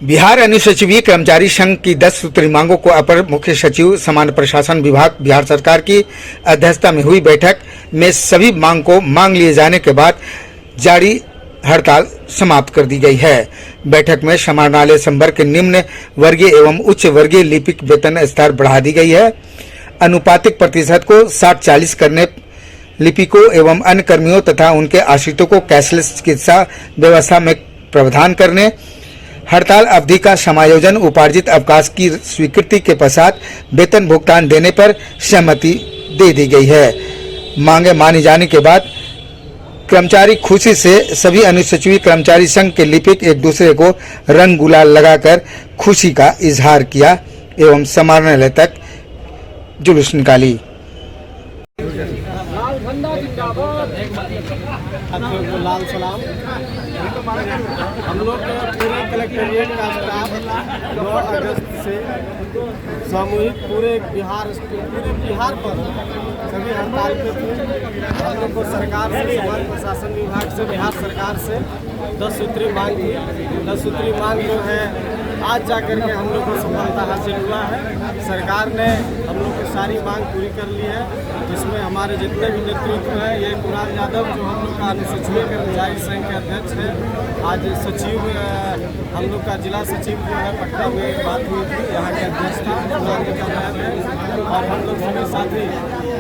बिहार अनुसूचित कर्मचारी संघ की 10 सूत्री मांगों को अपर मुख्य सचिव सामान्य प्रशासन विभाग बिहार सरकार की अध्यक्षता में हुई बैठक में सभी मांग को मांग लिए जाने के बाद जारी हड़ताल समाप्त कर दी गई है। बैठक में समाहरणालय संवर्ग के निम्न वर्गीय एवं उच्च वर्गीय लिपिक वेतन स्तर बढ़ा दी गई है। अनुपातिक प्रतिशत को 60-40 करने, लिपिकों एवं अन्य कर्मियों तथा उनके आश्रितों को कैशलेस चिकित्सा व्यवस्था में प्रावधान करने, हड़ताल अवधि का समायोजन, उपार्जित अवकाश की स्वीकृति के पश्चात वेतन भुगतान देने पर सहमति दे दी गई है। मांगे माने जाने के बाद कर्मचारी खुशी से सभी अनुसूचित कर्मचारी संघ के लिपिक एक दूसरे को रंग गुलाल लगाकर खुशी का इजहार किया एवं समाहरणालय तक जुलूस निकाली। लाल सलाम। हम लोग पूरे कलेक्ट्रेट का स्टाफ 9 अगस्त से सामूहिक पूरे बिहार पर सभी हड़ताल पे थे। हम लोग को सरकार से, समाज प्रशासन विभाग से, बिहार सरकार से 10 सूत्री मांग थी। 10 सूत्री मांग जो है आज जाकर के हम लोग को सफलता हासिल हुआ है। सरकार ने हम लोग की सारी मांग पूरी कर ली है, जिसमें हमारे जितने भी नेतृत्व हैं, ये कुणाल यादव जो हम लोग का अनुसूचित कर्मचारी संघ के अध्यक्ष है, आज सचिव हम लोग का जिला सचिव जो है पटना में बात हुई थी, यहाँ के अध्यक्ष था कुणाल जी कर रहे थे। और हम लोग सभी साथी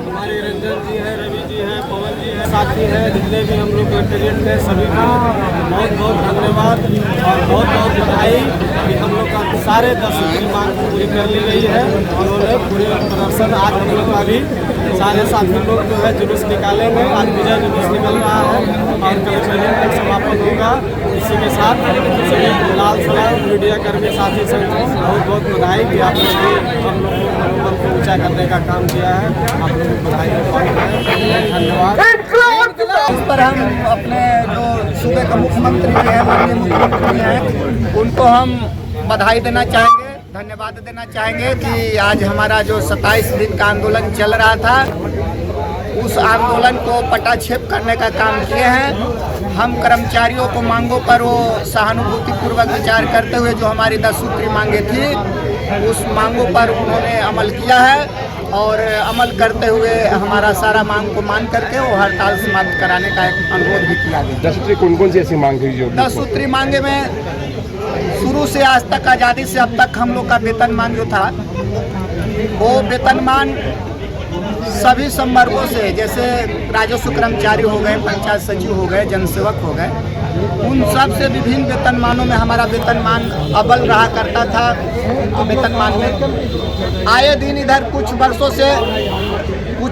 हमारे रंजन जी हैं, रवि जी हैं, पवन जी हैं, साथी हैं, जितने भी हम लोग कलेक्ट्रेट थे सभी को बहुत बहुत धन्यवाद और बहुत बहुत बधाई कि हम लोग का सारे 10 सूत्री मांग पूरी कर ली गई है। उन्होंने पूरे प्रदर्शन आज हम लोग का भी सारे साथी लोग जो है जुलूस निकालेंगे। आज विजय जुलूस निकल रहा है और कलेक्ट्रेट तक समापन होगा। इसी के साथ सभी लाल सलाम मीडिया कर्मी साथी संघ को बहुत बहुत बधाई कि आप लोग हम लोग को मनोबल को ऊँचा करने का काम किया है। आप लोगों को बधाई धन्यवाद। इस पर हम अपने जो सूबे का मुख्यमंत्री हैं, माननीय मुख्यमंत्री हैं, उनको हम बधाई देना चाहेंगे, धन्यवाद देना चाहेंगे कि आज हमारा जो 27 दिन का आंदोलन चल रहा था, उस आंदोलन को पटाक्षेप करने का काम किए हैं। हम कर्मचारियों को मांगों पर वो सहानुभूतिपूर्वक विचार करते हुए जो हमारी 10 सूत्री मांगे थी, उस मांगों पर उन्होंने अमल किया है और अमल करते हुए हमारा सारा मांग को मान करके वो हड़ताल समाप्त कराने का एक अनुरोध भी किया गया। 10 सूत्री कौन कौन सी ऐसी मांग थी जो 10 सूत्री मांगे में शुरू से आज तक, आज़ादी से अब तक हम लोग का वेतन मान जो था, वो वेतन मान सभी संवर्गों से, जैसे राजस्व कर्मचारी हो गए, पंचायत सचिव हो गए, जनसेवक हो गए, उन सब से विभिन्न वेतनमानों में हमारा वेतनमान अव्वल रहा करता था। वेतनमान में आए दिन इधर कुछ वर्षों से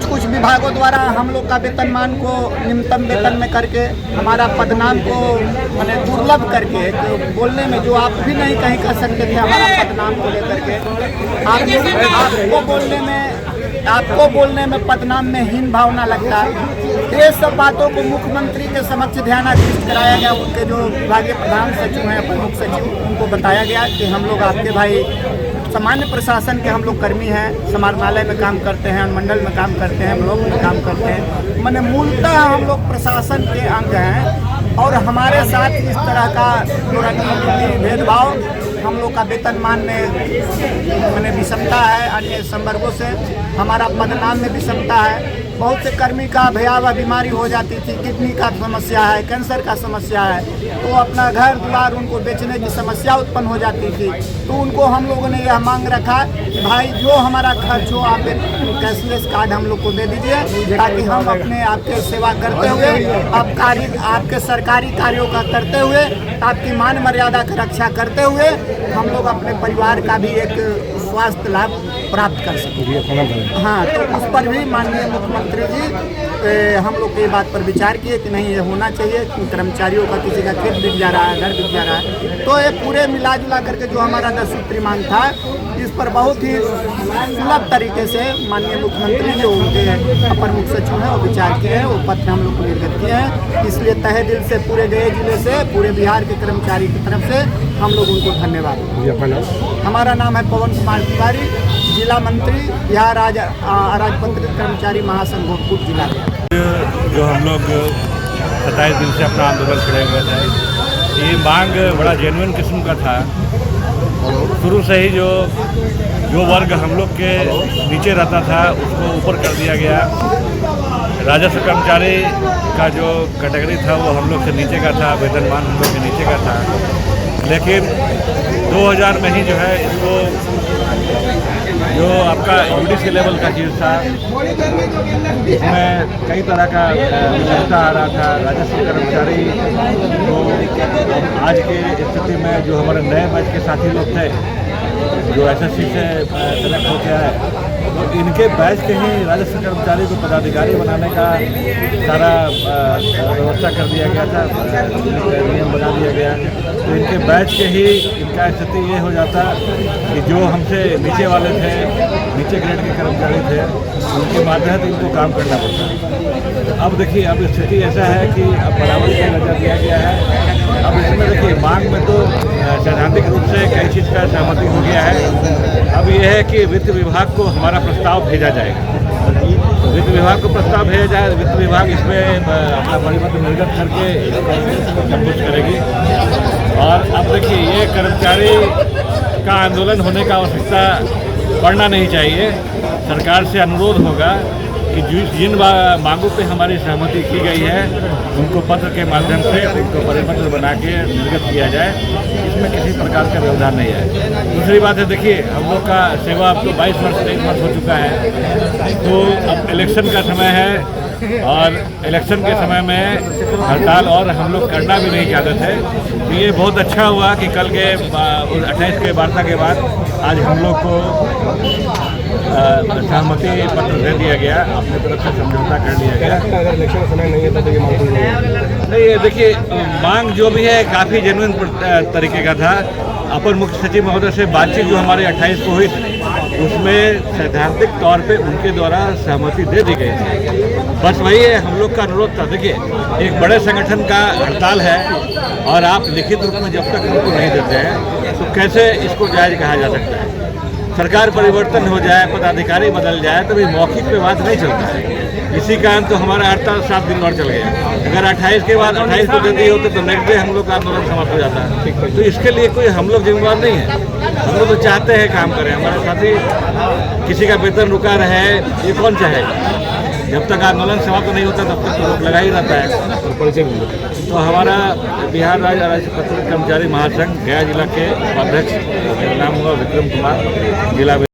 कुछ विभागों द्वारा हम लोग का वेतनमान को निम्नतम वेतन में करके हमारा पदनाम को मैंने दुर्लभ करके, तो बोलने में जो आप भी नहीं कहीं कर सकते थे हमारा पदनाम को लेकर के, आपको बोलने में पदनाम में हीन भावना लगता है। ये सब बातों को मुख्यमंत्री के समक्ष ध्यानाकृष्ट कराया गया। उनके जो विभागीय प्रधान सचिव हैं, प्रमुख सचिव, उनको बताया गया कि हम लोग आपके भाई सामान्य प्रशासन के हम लोग कर्मी हैं, समाहरणालय में काम करते हैं, अनुमंडल में काम करते हैं, ब्लॉक में काम करते हैं, माने मूलतः हम लोग प्रशासन के अंग हैं और हमारे साथ इस तरह का भेदभाव, हम लोग का वेतनमान में मैंने विषमता है, अन्य संवर्गों से हमारा पदनाम में विषमता है। बहुत से कर्मी का भयावह बीमारी हो जाती थी, किडनी का समस्या है, कैंसर का समस्या है, तो अपना घर द्वार उनको बेचने की समस्या उत्पन्न हो जाती थी। तो उनको हम लोगों ने यह मांग रखा कि भाई जो हमारा खर्च हो आप कैशलेस कार्ड हम लोग को दे दीजिए, ताकि हम अपने आपके सेवा करते हुए आपके सरकारी कार्यों का करते हुए, आपकी मान मर्यादा की रक्षा करते हुए हम लोग अपने परिवार का भी एक स्वास्थ्य लाभ प्राप्त कर सकें। हाँ, तो उस पर भी माननीय मुख्यमंत्री जी हम लोग की बात पर विचार किए कि नहीं ये होना चाहिए। कर्मचारियों का किसी का खेत बिक जा रहा है, घर बिक जा रहा है, तो ये पूरे मिला जुला करके जो हमारा 10 सूत्री मांग था, इस पर बहुत ही सुलभ तरीके से माननीय मुख्यमंत्री जो उनके अपर मुख्य सचिव हैं वो विचार किए हैं, वो पत्र हम लोग को निर्गत किए हैं। इसलिए तहे दिल से पूरे गए जिले से, पूरे बिहार के कर्मचारी की तरफ से हम लोग उनको धन्यवाद। हमारा नाम है पवन कुमार तिवारी, जिला मंत्री बिहार अराजपत्रित कर्मचारी महासंघ भोजपुर जिला। जो हम लोग 27 दिन से अपना आंदोलन छेड़े हुए थे, ये मांग बड़ा जेन्युइन किस्म का था शुरू से ही जो वर्ग हम लोग के नीचे रहता था उसको ऊपर कर दिया गया। राजस्व कर्मचारी का जो कैटेगरी था वो हम लोग से नीचे का था, वेतनमान हम लोग के नीचे का था। लेकिन 2000 में ही जो है इसको जो आपका यूडीसी लेवल का चीज़ था इसमें कई तरह का विषमता आ रहा था। राजस्व कर्मचारी को आज के स्थिति में जो हमारे नए बैच के साथी लोग थे जो एसएससी से सेलेक्ट हो गया है, तो इनके बैच के ही राजस्व कर्मचारी को पदाधिकारी बनाने का सारा व्यवस्था कर दिया गया था, नियम बना दिया गया। तो इनके बैच के ही इनका स्थिति ये हो जाता कि जो हमसे नीचे वाले थे, नीचे ग्रेड के कर्मचारी थे, उनके मातहत इनको काम करना पड़ता। अब देखिए, अब स्थिति ऐसा है कि अब बराबरी का दर्जा दिया गया है। अब इसमें देखिए मांग में तो सैद्धांतिक रूप से कई चीज़ का सहमति हो गया है। अब यह है कि वित्त विभाग को हमारा प्रस्ताव भेजा जाएगा। वित्त विभाग को प्रस्ताव भेजा जाए, वित्त विभाग इसमें अपना परिपत्र निर्गत करके सब कुछ करेगी। और अब देखिए, ये कर्मचारी का आंदोलन होने का आवश्यकता पड़ना नहीं चाहिए। सरकार से अनुरोध होगा कि जिन मांगों पे हमारी सहमति की गई है उनको पत्र के माध्यम से उनको परिपत्र बना के निर्गत किया जाए। इसमें किसी प्रकार का व्यवधान नहीं है। दूसरी बात है, देखिए हम लोग का सेवा अब तो 22 वर्ष 23 वर्ष हो चुका है, तो अब इलेक्शन का समय है और इलेक्शन के समय में हड़ताल और हम लोग करना भी नहीं चाहते थे। तो ये बहुत अच्छा हुआ कि कल के 28 के वार्ता के बाद आज हम लोग को सहमति पत्र दे दिया गया, अपनी तरफ से समझौता कर लिया गया। अगर इलेक्शन का समय नहीं है तो ये मांग नहीं, देखिए मांग जो भी है काफ़ी जेन्युइन तरीके का था। अपर मुख्य सचिव महोदय से बातचीत जो हमारे 28 को हुई थी उसमें सैद्धांतिक तौर पे उनके द्वारा सहमति दे दी गई थी। बस वही है, हम लोग का अनुरोध था। देखिए, एक बड़े संगठन का हड़ताल है और आप लिखित रूप में जब तक हमको नहीं देते हैं तो कैसे इसको जायज़ कहा जा सकता है। सरकार परिवर्तन हो जाए, पदाधिकारी बदल जाए तो भी मौखिक पे बात नहीं चलता है। इसी कारण तो हमारा हड़ताल 7 दिन और चल गया। अगर 28 के बाद 28 को दे दिए होते तो नेक्स्ट डे हम लोग का आंदोलन समाप्त हो जाता है। तो इसके लिए कोई हम लोग जिम्मेवार नहीं है। हम लोग तो चाहते हैं काम करें, हमारे साथी किसी का वेतन रुका रहे ये कौन चाहेगा। जब तक आंदोलन समाप्त नहीं होता तब तक तो रोक लगा ही रहता है। तो हमारा बिहार राज्य पत्रकार कर्मचारी महासंघ गया जिला के उपाध्यक्ष, मेरा नाम हुआ विक्रम कुमार, जिला